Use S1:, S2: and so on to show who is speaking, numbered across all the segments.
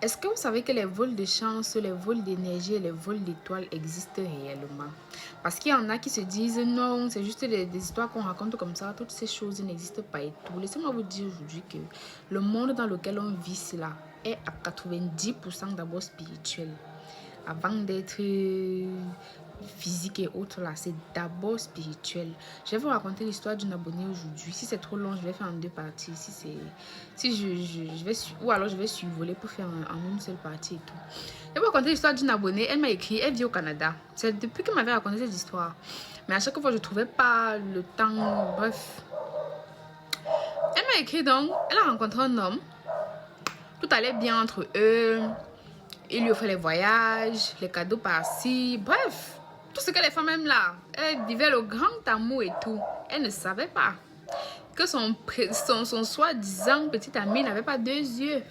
S1: Est-ce que vous savez que les vols de chance, les vols d'énergie et les vols d'étoiles existent réellement? Parce qu'il y en a qui se disent non, c'est juste des histoires qu'on raconte comme ça, toutes ces choses n'existent pas et tout. Laissez-moi vous dire aujourd'hui que le monde dans lequel on vit là est à 90% d'abord spirituel. Avant d'être physique et autres là, c'est d'abord spirituel. Je vais vous raconter l'histoire d'une abonnée aujourd'hui. Si c'est trop long, je vais faire en deux parties. Je vais ou alors je vais survoler pour faire en une seule partie et tout. Je vais vous raconter l'histoire d'une abonnée. Elle m'a écrit, elle vit au Canada. C'est depuis qu'elle m'avait raconté cette histoire. Mais à chaque fois, je ne trouvais pas le temps. Bref. Elle m'a écrit donc, elle a rencontré un homme. Tout allait bien entre eux. Il lui offrait les voyages, les cadeaux par-ci, bref, tout ce que les femmes aiment là. Elle vivait le grand amour et tout. Elle ne savait pas que son soi-disant petit ami n'avait pas deux yeux.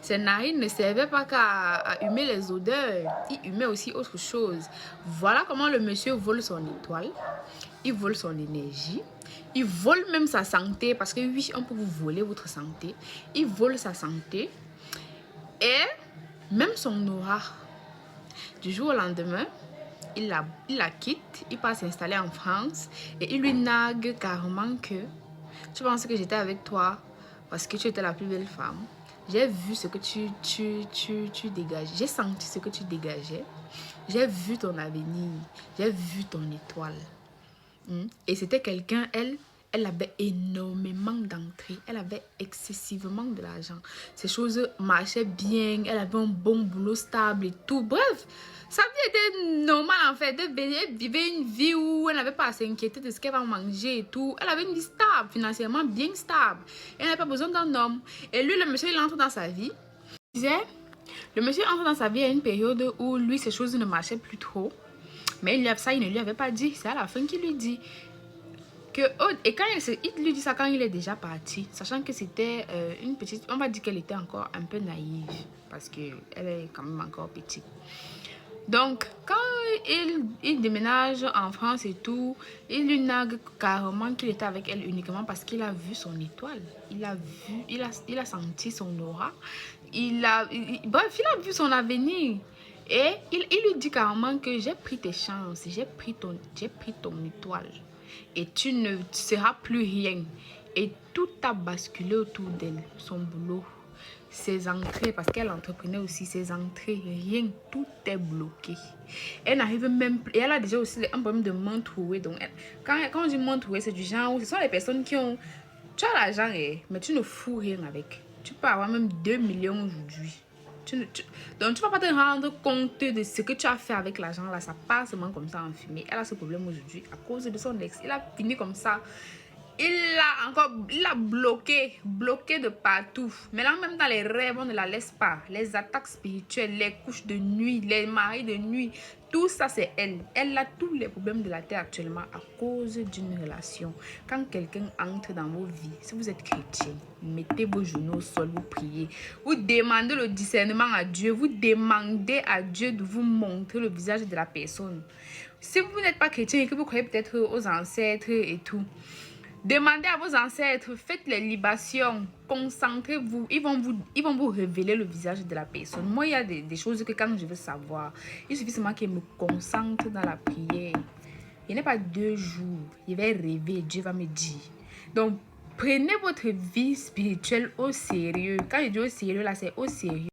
S1: Ses narines ne servaient pas qu'à humer les odeurs. Il humait aussi autre chose. Voilà comment le monsieur vole son étoile. Il vole son énergie. Il vole même sa santé. Parce que oui, on peut vous voler votre santé. Il vole sa santé. Et même son aura. Du jour au lendemain, il la quitte, il part s'installer en France et il lui nargue carrément que tu penses que j'étais avec toi parce que tu étais la plus belle femme. J'ai vu ce que tu dégages. J'ai senti ce que tu dégageais. J'ai vu ton avenir. J'ai vu ton étoile. Et c'était quelqu'un, elle avait énormément d'entrées. Elle avait excessivement de l'argent. Ces choses marchaient bien. Elle avait un bon boulot stable et tout. Bref, sa vie était normale en fait. Elle vivait une vie où elle n'avait pas à s'inquiéter de ce qu'elle va manger et tout. Elle avait une vie stable, financièrement bien stable. Elle n'avait pas besoin d'un homme. Et lui, le monsieur, il entre dans sa vie. Le monsieur entre dans sa vie à une période où lui, ces choses ne marchaient plus trop. Mais il ne lui avait pas dit. C'est à la fin qu'il lui dit. Et quand il lui dit ça quand il est déjà parti, sachant que c'était une petite, on va dire qu'elle était encore un peu naïve parce qu'elle est quand même encore petite. Donc quand il déménage en France et tout, il lui nargue carrément qu'il était avec elle uniquement parce qu'il a vu son étoile, il a senti son aura, bref, il a vu son avenir. Et il lui dit carrément que j'ai pris tes chances, j'ai pris ton étoile. Et tu ne seras plus rien. Et tout a basculé autour d'elle. Son boulot, ses entrées, parce qu'elle entreprenait aussi, ses entrées, rien, tout est bloqué. Elle n'arrive même plus. Et elle a déjà aussi un problème de main trouée. Donc, quand on dit main trouée, c'est du genre où ce sont les personnes qui ont. Tu as l'argent, mais tu ne fous rien avec. Tu peux avoir même 2 millions aujourd'hui. Donc, tu ne vas pas te rendre compte de ce que tu as fait avec l'argent là. Ça passe seulement comme ça en fumée. Elle a ce problème aujourd'hui à cause de son ex. Il a fini comme ça. Il l'a bloqué de partout. Maintenant, même dans les rêves, on ne la laisse pas. Les attaques spirituelles, les couches de nuit, les maris de nuit, tout ça, c'est elle. Elle a tous les problèmes de la terre actuellement à cause d'une relation. Quand quelqu'un entre dans vos vies, si vous êtes chrétien, mettez vos genoux au sol, vous priez. Vous demandez le discernement à Dieu. Vous demandez à Dieu de vous montrer le visage de la personne. Si vous n'êtes pas chrétien et que vous croyez peut-être aux ancêtres et tout, demandez à vos ancêtres, faites les libations, concentrez-vous, ils vont vous révéler le visage de la personne. Moi, il y a des choses que quand je veux savoir, il suffit seulement que je me concentre dans la prière. Il n'y a pas 2 jours, je vais rêver, Dieu va me dire. Donc, prenez votre vie spirituelle au sérieux. Quand je dis au sérieux, là, c'est au sérieux.